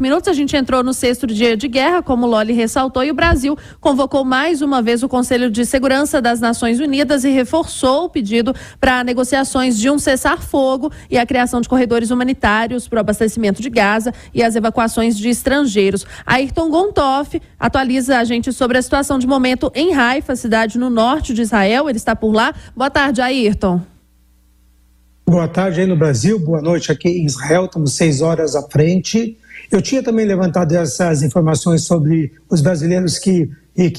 minutos, a gente entrou no 6º dia de guerra, como o Loli ressaltou, e o Brasil convocou mais uma vez o Conselho de Segurança das Nações Unidas e reforçou o pedido para negociações de um cessar-fogo e a criação de corredores humanitários para o abastecimento de Gaza e as evacuações de estrangeiros. Ayrton Gontoff atualiza a gente sobre a situação de momento em Haifa, cidade no norte de Israel. Ele está por lá. Boa tarde, Ayrton. Boa tarde aí no Brasil, boa noite aqui em Israel, estamos 6 horas à frente. Eu tinha também levantado essas informações sobre os brasileiros que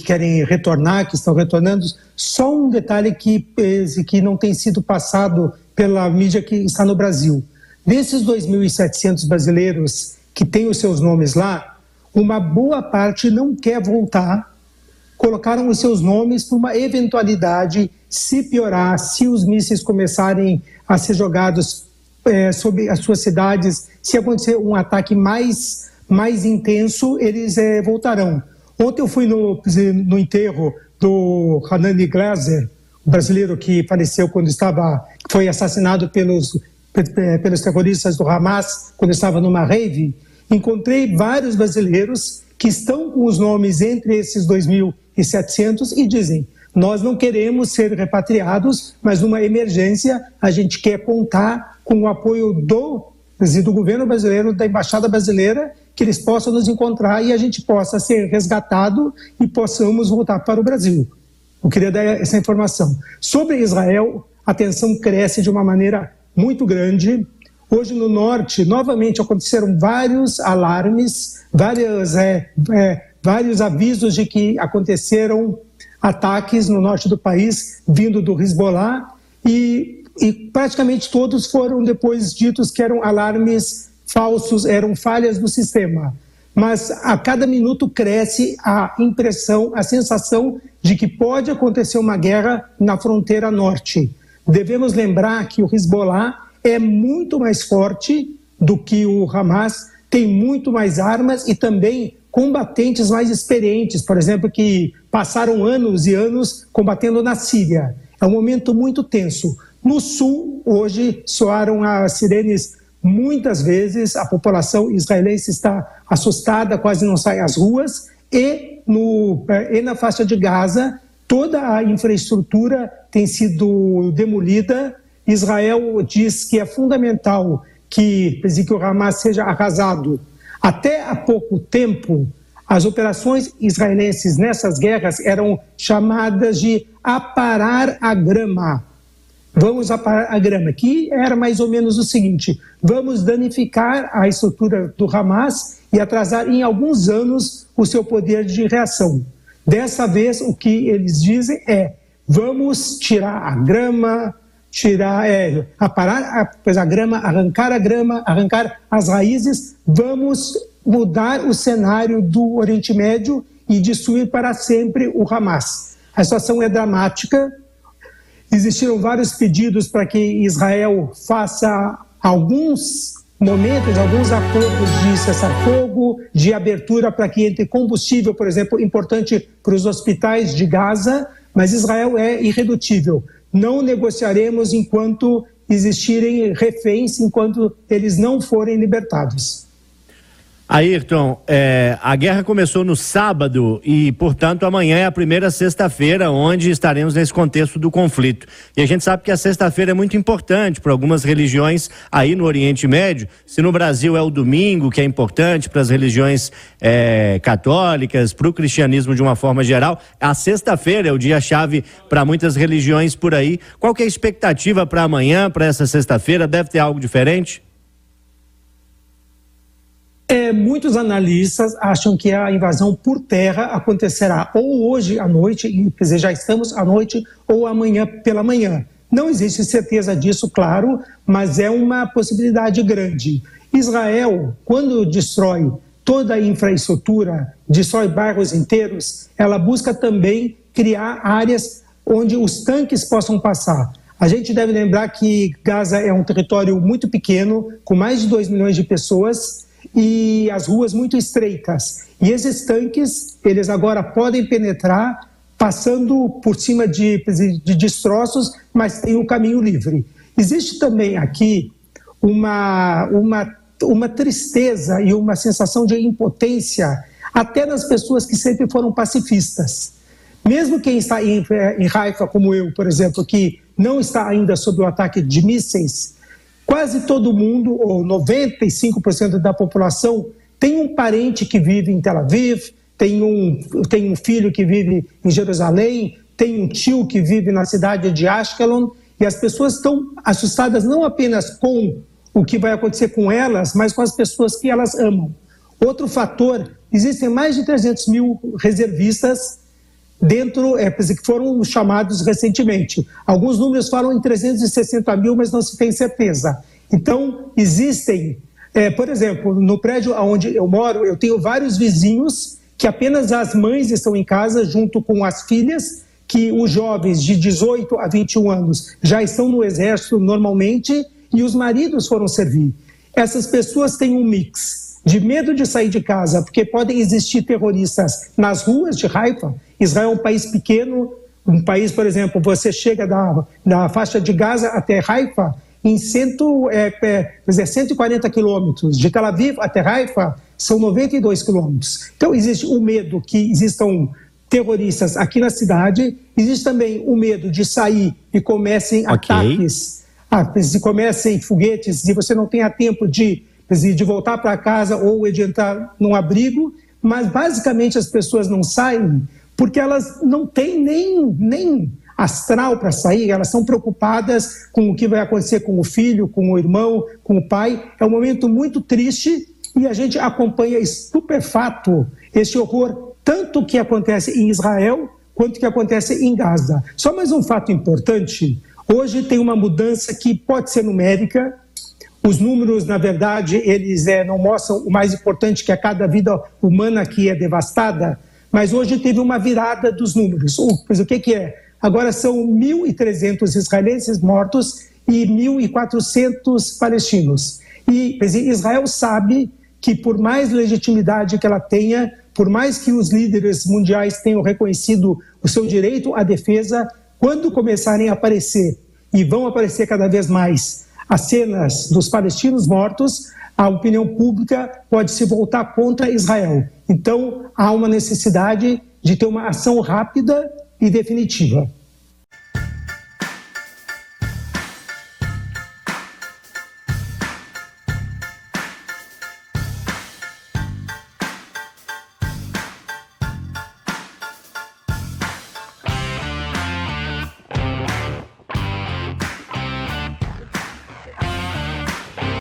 querem retornar, que estão retornando. Só um detalhe que não tem sido passado pela mídia que está no Brasil. Desses 2.700 brasileiros que têm os seus nomes lá, uma boa parte não quer voltar. Colocaram os seus nomes por uma eventualidade, se piorar, se os mísseis começarem a ser jogados sobre as suas cidades, se acontecer um ataque mais intenso, eles voltarão. Ontem eu fui no enterro do Hanani Glaser, o brasileiro que faleceu foi assassinado pelos terroristas do Hamas, quando estava numa rave. Encontrei vários brasileiros que estão com os nomes entre esses 2.700 e dizem: nós não queremos ser repatriados, mas numa emergência a gente quer contar com o apoio do governo brasileiro, da embaixada brasileira, que eles possam nos encontrar e a gente possa ser resgatado e possamos voltar para o Brasil. Eu queria dar essa informação. Sobre Israel, a tensão cresce de uma maneira muito grande. Hoje no norte, novamente aconteceram vários alarmes, vários avisos de que aconteceram ataques no norte do país, vindo do Hezbollah, e praticamente todos foram depois ditos que eram alarmes falsos, eram falhas do sistema. Mas a cada minuto cresce a impressão, a sensação de que pode acontecer uma guerra na fronteira norte. Devemos lembrar que o Hezbollah é muito mais forte do que o Hamas, tem muito mais armas e também combatentes mais experientes, por exemplo, que passaram anos e anos combatendo na Síria. É um momento muito tenso. No sul, hoje, soaram as sirenes muitas vezes, a população israelense está assustada, quase não sai às ruas, e na faixa de Gaza, toda a infraestrutura tem sido demolida. Israel diz que é fundamental que o Hamas seja arrasado. Até há pouco tempo, as operações israelenses nessas guerras eram chamadas de aparar a grama. Vamos aparar a grama, que era mais ou menos o seguinte: vamos danificar a estrutura do Hamas e atrasar em alguns anos o seu poder de reação. Dessa vez, o que eles dizem é: vamos tirar a grama, aparar a grama, arrancar as raízes, vamos mudar o cenário do Oriente Médio e destruir para sempre o Hamas. A situação é dramática. Existiram vários pedidos para que Israel faça alguns acordos de cessar-fogo, de abertura para que entre combustível, por exemplo, importante para os hospitais de Gaza, mas Israel é irredutível. Não negociaremos enquanto existirem reféns, enquanto eles não forem libertados. Ayrton, a guerra começou no sábado e, portanto, amanhã é a primeira sexta-feira onde estaremos nesse contexto do conflito. E a gente sabe que a sexta-feira é muito importante para algumas religiões aí no Oriente Médio. Se no Brasil é o domingo, que é importante para as religiões católicas, para o cristianismo de uma forma geral, a sexta-feira é o dia-chave para muitas religiões por aí. Qual que é a expectativa para amanhã, para essa sexta-feira? Deve ter algo diferente? Muitos analistas acham que a invasão por terra acontecerá ou hoje à noite, quer dizer, já estamos à noite, ou amanhã pela manhã. Não existe certeza disso, claro, mas é uma possibilidade grande. Israel, quando destrói toda a infraestrutura, destrói bairros inteiros, ela busca também criar áreas onde os tanques possam passar. A gente deve lembrar que Gaza é um território muito pequeno, com mais de 2 milhões de pessoas, e as ruas muito estreitas. E esses tanques, eles agora podem penetrar passando por cima de destroços, mas tem um caminho livre. Existe também aqui uma uma tristeza e uma sensação de impotência, até nas pessoas que sempre foram pacifistas. Mesmo quem está em Haifa, como eu, por exemplo, que não está ainda sob o ataque de mísseis, quase todo mundo, ou 95% da população, tem um parente que vive em Tel Aviv, tem um filho que vive em Jerusalém, tem um tio que vive na cidade de Ashkelon, e as pessoas estão assustadas não apenas com o que vai acontecer com elas, mas com as pessoas que elas amam. Outro fator, existem mais de 300 mil reservistas dentro, que foram chamados recentemente. Alguns números falam em 360 mil, mas não se tem certeza. Então, existem, por exemplo, no prédio onde eu moro, eu tenho vários vizinhos que apenas as mães estão em casa junto com as filhas, que os jovens de 18 a 21 anos já estão no exército normalmente e os maridos foram servir. Essas pessoas têm um mix de medo de sair de casa, porque podem existir terroristas nas ruas de Haifa. Israel é um país pequeno, um país, por exemplo, você chega da faixa de Gaza até Haifa em 140 quilômetros. De Tel Aviv até Haifa são 92 quilômetros. Então existe o medo que existam terroristas aqui na cidade, existe também o medo de sair e comecem ataques, se comecem foguetes e você não tenha tempo de voltar para casa ou de entrar num abrigo, mas basicamente as pessoas não saem porque elas não têm nem astral para sair, elas são preocupadas com o que vai acontecer com o filho, com o irmão, com o pai. É um momento muito triste e a gente acompanha estupefato esse horror, tanto que acontece em Israel quanto que acontece em Gaza. Só mais um fato importante, hoje tem uma mudança que pode ser numérica. Os números, na verdade, eles não mostram o mais importante, que é cada vida humana que é devastada, mas hoje teve uma virada dos números. Pois o que é? Agora são 1.300 israelenses mortos e 1.400 palestinos. E Israel sabe que por mais legitimidade que ela tenha, por mais que os líderes mundiais tenham reconhecido o seu direito à defesa, quando começarem a aparecer, e vão aparecer cada vez mais, as cenas dos palestinos mortos, a opinião pública pode se voltar contra Israel. Então, há uma necessidade de ter uma ação rápida e definitiva.